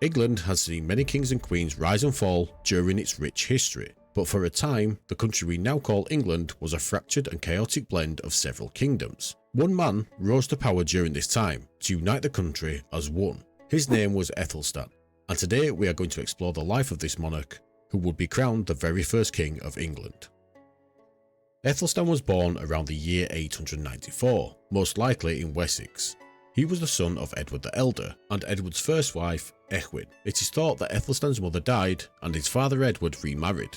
England has seen many kings and queens rise and fall during its rich history, but for a time, the country we now call England was a fractured and chaotic blend of several kingdoms. One man rose to power during this time to unite the country as one. His name was Aethelstan, and today we are going to explore the life of this monarch, who would be crowned the very first king of England. Aethelstan was born around the year 894, most likely in Wessex. He was the son of Edward the Elder and Edward's first wife, Ecgwin. It is thought that Aethelstan's mother died and his father Edward remarried.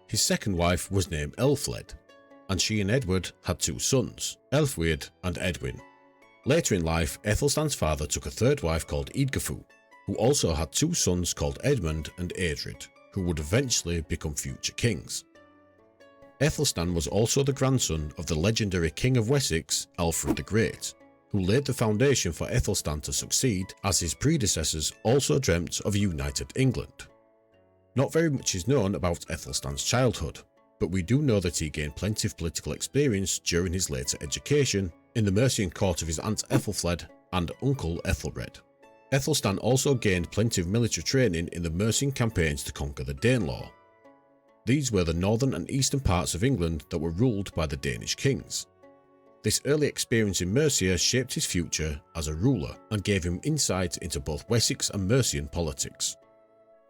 His second wife was named Elfled, and she and Edward had two sons, Elfweard and Edwin. Later in life, Aethelstan's father took a third wife called Eadgifu, who also had two sons called Edmund and Eadred, who would eventually become future kings. Aethelstan was also the grandson of the legendary King of Wessex, Alfred the Great, who laid the foundation for Aethelstan to succeed, as his predecessors also dreamt of a united England. Not very much is known about Aethelstan's childhood, but we do know that he gained plenty of political experience during his later education in the Mercian court of his aunt Ethelfled and uncle Ethelred. Aethelstan also gained plenty of military training in the Mercian campaigns to conquer the Danelaw. These were the northern and eastern parts of England that were ruled by the Danish kings. This early experience in Mercia shaped his future as a ruler and gave him insight into both Wessex and Mercian politics.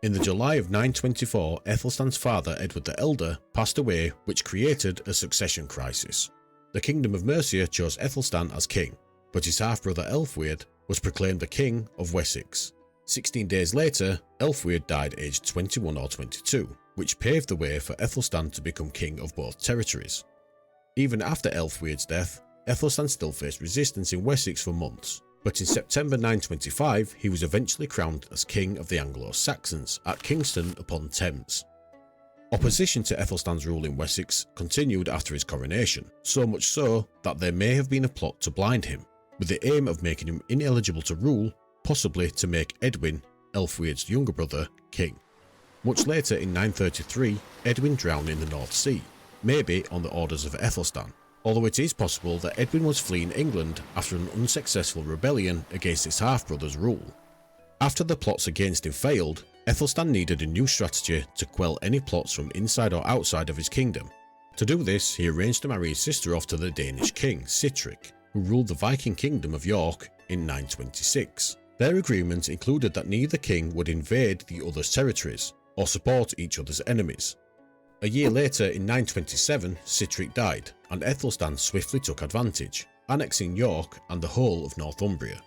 In the July of 924, Aethelstan's father Edward the Elder passed away, which created a succession crisis. The kingdom of Mercia chose Aethelstan as king, but his half-brother Elfweard was proclaimed the king of Wessex. 16 days later, Elfweard died aged 21 or 22, which paved the way for Aethelstan to become king of both territories. Even after Elfweard's death, Aethelstan still faced resistance in Wessex for months, but in September 925 he was eventually crowned as king of the anglo-saxons at Kingston upon Thames. Opposition to Aethelstan's rule in Wessex continued after his coronation, so much so that there may have been a plot to blind him, with the aim of making him ineligible to rule, possibly to make Edwin, Elfweard's younger brother, king. Much later in 933, Edwin drowned in the North Sea, maybe on the orders of Aethelstan, although it is possible that Edwin was fleeing England after an unsuccessful rebellion against his half-brother's rule. After the plots against him failed, Aethelstan needed a new strategy to quell any plots from inside or outside of his kingdom. To do this, he arranged to marry his sister off to the Danish king, Sihtric, who ruled the Viking kingdom of York in 926. Their agreement included that neither king would invade the other's territories or support each other's enemies. A year later, in 927, Sihtric died, and Aethelstan swiftly took advantage, annexing York and the whole of Northumbria.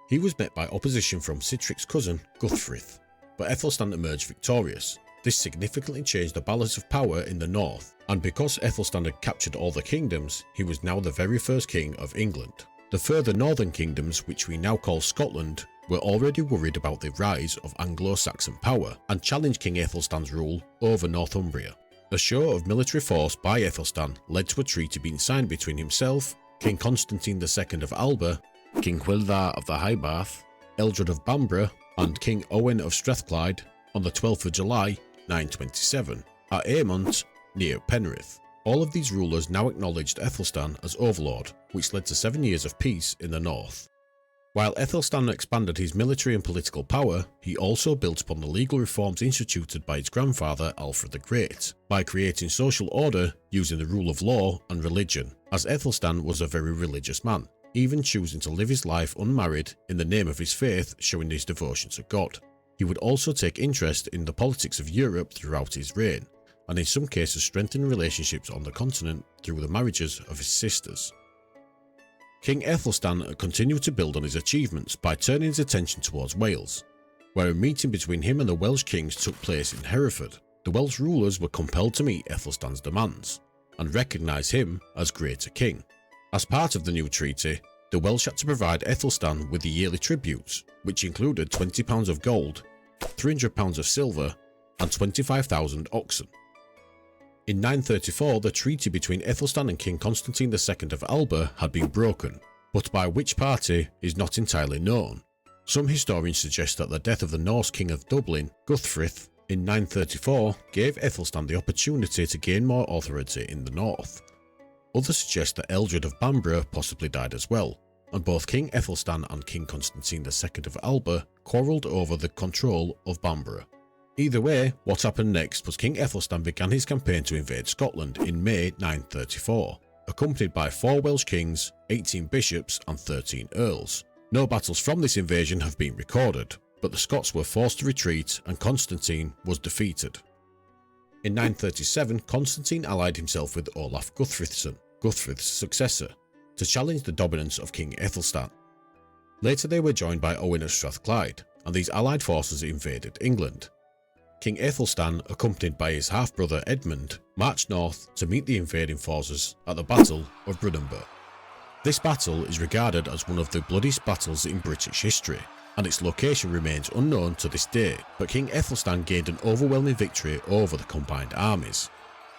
He was met by opposition from Sihtric's cousin, Guthfrith, but Aethelstan emerged victorious. This significantly changed the balance of power in the north, and because Aethelstan had captured all the kingdoms, he was now the very first king of England. The further northern kingdoms, which we now call Scotland, were already worried about the rise of Anglo-Saxon power and challenged King Aethelstan's rule over Northumbria. A show of military force by Aethelstan led to a treaty being signed between himself, King Constantine II of Alba, King Hwildar of the Highbath, Eldred of Bamborough, and King Owen of Strathclyde on the 12th of July 927 at Eamont near Penrith. All of these rulers now acknowledged Aethelstan as overlord, which led to 7 years of peace in the north. While Aethelstan expanded his military and political power, he also built upon the legal reforms instituted by his grandfather Alfred the Great, by creating social order using the rule of law and religion, as Aethelstan was a very religious man, even choosing to live his life unmarried in the name of his faith, showing his devotion to God. He would also take interest in the politics of Europe throughout his reign, and in some cases strengthen relationships on the continent through the marriages of his sisters. King Aethelstan continued to build on his achievements by turning his attention towards Wales, where a meeting between him and the Welsh kings took place in Hereford. The Welsh rulers were compelled to meet Aethelstan's demands and recognise him as greater king. As part of the new treaty, the Welsh had to provide Aethelstan with the yearly tributes, which included £20 of gold, £300 of silver, and 25,000 oxen. In 934, the treaty between Aethelstan and King Constantine II of Alba had been broken, but by which party is not entirely known. Some historians suggest that the death of the Norse king of Dublin, Guthfrith, in 934 gave Aethelstan the opportunity to gain more authority in the north. Others suggest that Eldred of Bamborough possibly died as well, and both King Aethelstan and King Constantine II of Alba quarrelled over the control of Bamborough. Either way, what happened next was King Aethelstan began his campaign to invade Scotland in May 934, accompanied by 4 Welsh kings, 18 bishops and 13 earls. No battles from this invasion have been recorded, but the Scots were forced to retreat and Constantine was defeated. In 937, Constantine allied himself with Olaf Guthfrithson, Guthfrith's successor, to challenge the dominance of King Æthelstan. Later they were joined by Owen of Strathclyde, and these allied forces invaded England. King Æthelstan, accompanied by his half-brother Edmund, marched north to meet the invading forces at the Battle of Brunanburh. This battle is regarded as one of the bloodiest battles in British history, and its location remains unknown to this day, but King Æthelstan gained an overwhelming victory over the combined armies.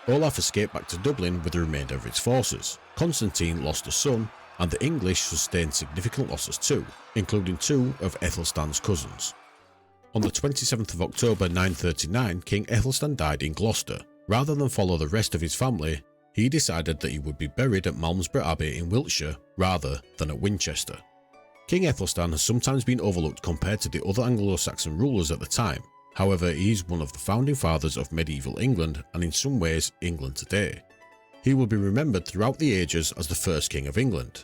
Olaf escaped back to Dublin with the remainder of its forces. Constantine lost a son, and the English sustained significant losses too, including 2 of Æthelstan's cousins. On the 27th of October 939, King Æthelstan died in Gloucester. Rather than follow the rest of his family, he decided that he would be buried at Malmesbury Abbey in Wiltshire rather than at Winchester. King Æthelstan has sometimes been overlooked compared to the other Anglo-Saxon rulers at the time. However, he is one of the founding fathers of medieval England and in some ways England today. He will be remembered throughout the ages as the first king of England.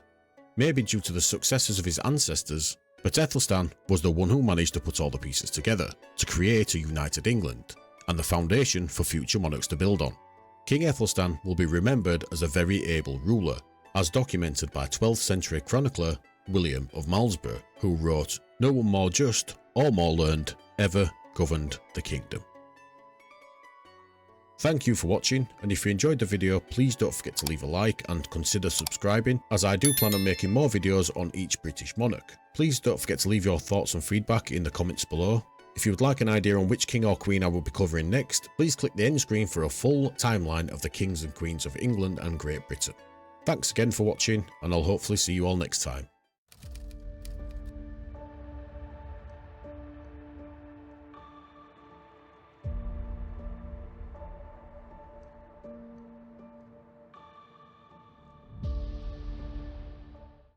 Maybe due to the successes of his ancestors, but Æthelstan was the one who managed to put all the pieces together to create a united England and the foundation for future monarchs to build on. King Æthelstan will be remembered as a very able ruler, as documented by 12th century chronicler William of Malmesbury, who wrote, "No one more just or more learned ever governed the kingdom." Thank you for watching, and if you enjoyed the video, please don't forget to leave a like and consider subscribing, as I do plan on making more videos on each British monarch. Please don't forget to leave your thoughts and feedback in the comments below. If you would like an idea on which king or queen I will be covering next, please click the end screen for a full timeline of the kings and queens of England and Great Britain. Thanks again for watching, and I'll hopefully see you all next time.